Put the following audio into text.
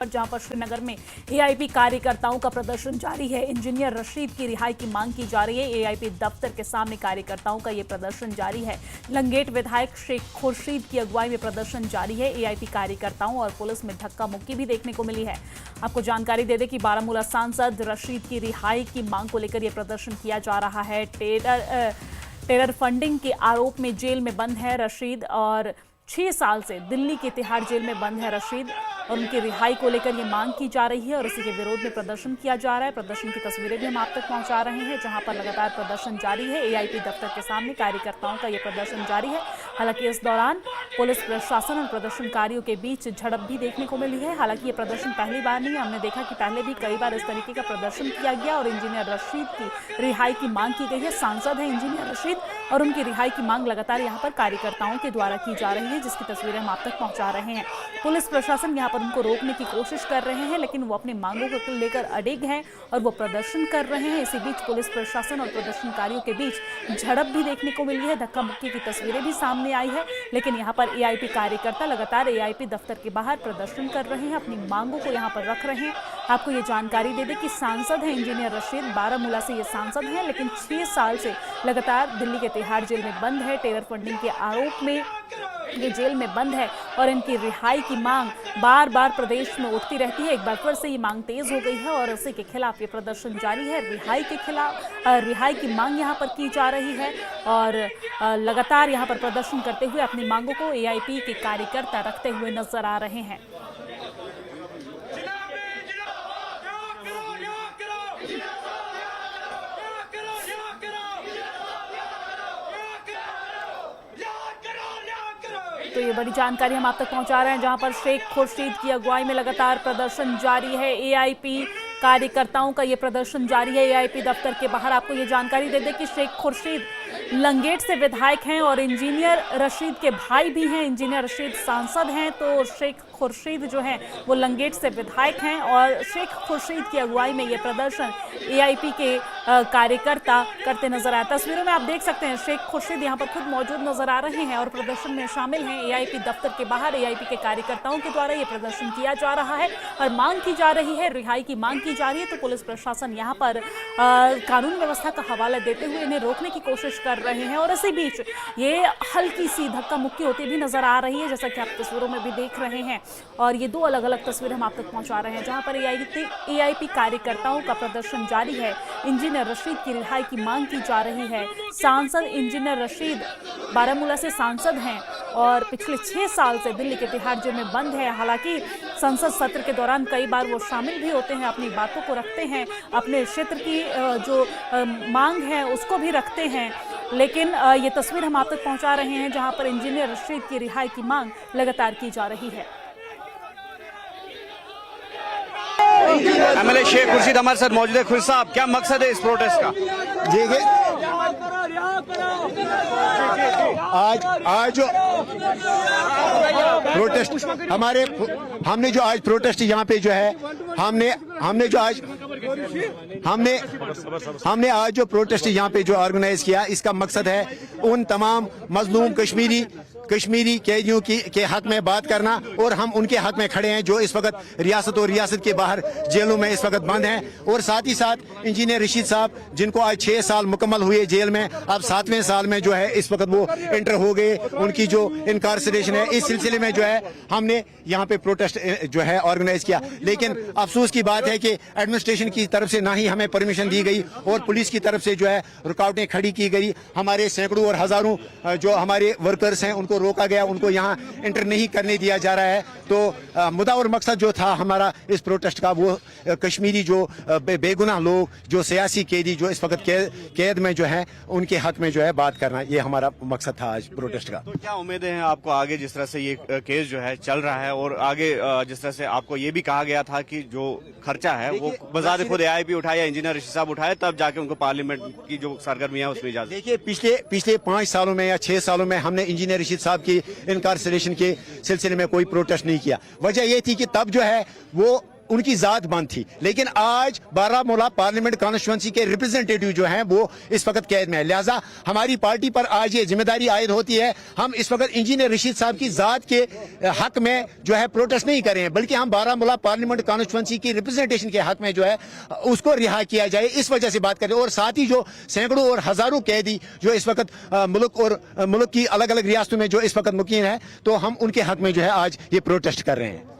जहां पर श्रीनगर में एआईपी कार्यकर्ताओं का प्रदर्शन जारी है। इंजीनियर रशीद की रिहाई की मांग की जा रही है। एआईपी दफ्तर के सामने कार्यकर्ताओं का यह प्रदर्शन जारी है। लंगेट विधायक शेख खुर्शीद की अगुवाई में प्रदर्शन जारी है। एआईपी कार्यकर्ताओं और पुलिस में धक्का मुक्की भी देखने को मिली है। आपको जानकारी दे दें कि बारामूला सांसद रशीद की रिहाई की मांग को लेकर यह प्रदर्शन किया जा रहा है। टेरर फंडिंग के आरोप में जेल में बंद है रशीद और 6 साल से दिल्ली के तिहाड़ जेल में बंद है रशीद और उनकी रिहाई को लेकर ये मांग की जा रही है और इसी के विरोध में प्रदर्शन किया जा रहा है। प्रदर्शन की तस्वीरें भी हम आप तक पहुंचा रहे हैं जहां पर लगातार प्रदर्शन जारी है। एआईपी दफ्तर के सामने कार्यकर्ताओं का ये प्रदर्शन जारी है। हालांकि इस दौरान पुलिस प्रशासन और प्रदर्शनकारियों के बीच झड़प भी देखने को मिली है। हालांकि ये प्रदर्शन पहली बार नहीं है, हमने देखा कि पहले भी कई बार इस तरीके का प्रदर्शन किया गया और इंजीनियर रशीद की रिहाई की मांग की गई है। सांसद है इंजीनियर रशीद और उनकी रिहाई की मांग लगातार यहाँ पर कार्यकर्ताओं के द्वारा की जा रही है, जिसकी तस्वीरें हम आप तक पहुंचा रहे हैं। पुलिस प्रशासन यहाँ पर उनको रोकने की कोशिश कर रहे हैं, लेकिन वो अपनी मांगों को लेकर अडिग हैं और वो प्रदर्शन कर रहे हैं। इसी बीच पुलिस प्रशासन और प्रदर्शनकारियों के बीच झड़प भी देखने को मिली है। धक्का मुक्की की तस्वीरें भी सामने आई है, लेकिन यहाँ पर एआईपी कार्यकर्ता लगातार एआईपी दफ्तर के बाहर प्रदर्शन कर रहे हैं, अपनी मांगों को यहाँ पर रख रहे हैं। आपको ये जानकारी दे दें कि सांसद है इंजीनियर रशीद, बारामूला से ये सांसद हैं, लेकिन 6 साल से लगातार दिल्ली के तिहाड़ जेल में बंद है। टेरर फंडिंग के आरोप में ये जेल में बंद है और इनकी रिहाई की मांग बार बार प्रदेश में उठती रहती है। एक बार फिर से ये मांग तेज हो गई है और इसी के खिलाफ ये प्रदर्शन जारी है। रिहाई के खिलाफ रिहाई की मांग यहाँ पर की जा रही है और लगातार यहाँ पर प्रदर्शन करते हुए अपनी मांगों को एआईपी के कार्यकर्ता रखते हुए नजर आ रहे हैं। तो ये बड़ी जानकारी हम आप तक पहुंचा रहे हैं जहां पर शेख खुर्शीद की अगुवाई में लगातार प्रदर्शन जारी है। एआईपी कार्यकर्ताओं का ये प्रदर्शन जारी है एआईपी दफ्तर के बाहर। आपको ये जानकारी दे दें कि शेख खुर्शीद लंगेट से विधायक हैं और इंजीनियर रशीद के भाई भी हैं। इंजीनियर रशीद सांसद हैं तो शेख खुर्शीद जो हैं वो लंगेट से विधायक हैं और शेख खुर्शीद की अगुवाई में ये प्रदर्शन एआईपी के कार्यकर्ता करते नजर आए। तस्वीरों में आप देख सकते हैं शेख खुर्शीद यहाँ पर खुद मौजूद नजर आ रहे हैं और प्रदर्शन में शामिल हैं। एआईपी दफ्तर के बाहर एआईपी के कार्यकर्ताओं के द्वारा ये प्रदर्शन किया जा रहा है और मांग की जा रही है, रिहाई की मांग की जा रही है। तो पुलिस प्रशासन यहाँ पर कानून व्यवस्था का हवाला देते हुए इन्हें रोकने की कोशिश कर रहे हैं और इसी बीच ये हल्की सी धक्का मुक्की होती भी नजर आ रही है, जैसा कि आप तस्वीरों में भी देख रहे हैं। और ये 2 अलग अलग तस्वीरें हम आप तक पहुंचा रहे हैं जहां पर एआईपी कार्यकर्ताओं का प्रदर्शन जारी है। इंजीनियर रशीद की रिहाई की मांग की जा रही है। सांसद इंजीनियर रशीद बारामूला से सांसद हैं और पिछले 6 साल से दिल्ली के तिहाड़ जेल में बंद है। हालांकि संसद सत्र के दौरान कई बार वो शामिल भी होते हैं, अपनी बातों को रखते हैं, अपने क्षेत्र की जो मांग है उसको भी रखते हैं, लेकिन ये तस्वीर हम आप तक पहुंचा रहे हैं जहां पर इंजीनियर रशीद की रिहाई की मांग लगातार की जा रही है। एमएलए शेख खुर्शीद हमारे साथ मौजूद है। खुर्शीद साहब, क्या मकसद है इस प्रोटेस्ट का? देखिए, आज जो प्रोटेस्ट हमने जो आज प्रोटेस्ट यहाँ पे जो है हमने आज जो प्रोटेस्ट यहाँ पे जो ऑर्गेनाइज किया, इसका मकसद है उन तमाम मजलूम कश्मीरी कैदियों के हक में बात करना और हम उनके हक में खड़े हैं जो इस वक्त रियासत और रियासत के बाहर जेलों में इस वक्त बंद हैं। और साथ ही साथ इंजीनियर रशीद साहब जिनको आज 6 साल मुकम्मल हुए जेल में, अब 7वें साल में जो है इस वक्त वो एंटर हो गए, उनकी जो इनकार्सरेशन है, इस सिलसिले में जो है हमने यहाँ पे प्रोटेस्ट जो है ऑर्गेनाइज किया। लेकिन अफसोस की बात है कि एडमिनिस्ट्रेशन की तरफ से ना ही हमें परमिशन दी गई और पुलिस की तरफ से जो है रुकावटें खड़ी की गई। हमारे सैकड़ों और हजारों जो हमारे वर्कर्स हैं उनको रोका गया, उनको यहाँ एंटर नहीं करने दिया जा रहा है। तो मुद्दा और मकसद जो था हमारा इस प्रोटेस्ट का, वो कश्मीरी जो बेगुनाह लोग, जो सियासी कैदी जो इस वक्त कैद में जो है, उनके हक में जो है बात करना, ये हमारा मकसद था आज प्रोटेस्ट का। तो क्या उम्मीदें हैं आपको आगे, जिस तरह से ये केस जो है चल रहा है और आगे जिस तरह से आपको ये भी कहा गया था कि जो खर्चा है वो बजाते खुद एआईपी उठाए या इंजीनियर रशीद साहब उठाए, तब जाके उनको पार्लियामेंट की जो सरगर्मियां है उसमें इजाजत? देखिए, पिछले 5 सालों में या 6 सालों में हमने इंजीनियर रशीद साहब की इनकार्सरेशन के सिलसिले में कोई प्रोटेस्ट नहीं किया। वजह यह थी कि तब जो है वो उनकी जात बंद थी, लेकिन आज बारामूला पार्लियामेंट कॉन्स्टिट्यूंसी के रिप्रेजेंटेटिव जो हैं वो इस वक्त कैद में है। लिहाजा हमारी पार्टी पर आज ये जिम्मेदारी आयद होती है, हम इस वक्त इंजीनियर रशीद साहब की जात के हक में जो है प्रोटेस्ट नहीं कर रहे हैं, बल्कि हम बारामूला पार्लियामेंट कॉन्स्टिट्यूंसी की रिप्रेजेंटेशन के हक में जो है उसको रिहा किया जाए, इस वजह से बात करें। और साथ ही जो सैकड़ों और हजारों कैदी जो इस वक्त मुल्क की अलग अलग रियासतों में जो इस वक्त मुकीम है, तो हम उनके हक में जो है आज ये प्रोटेस्ट कर रहे हैं।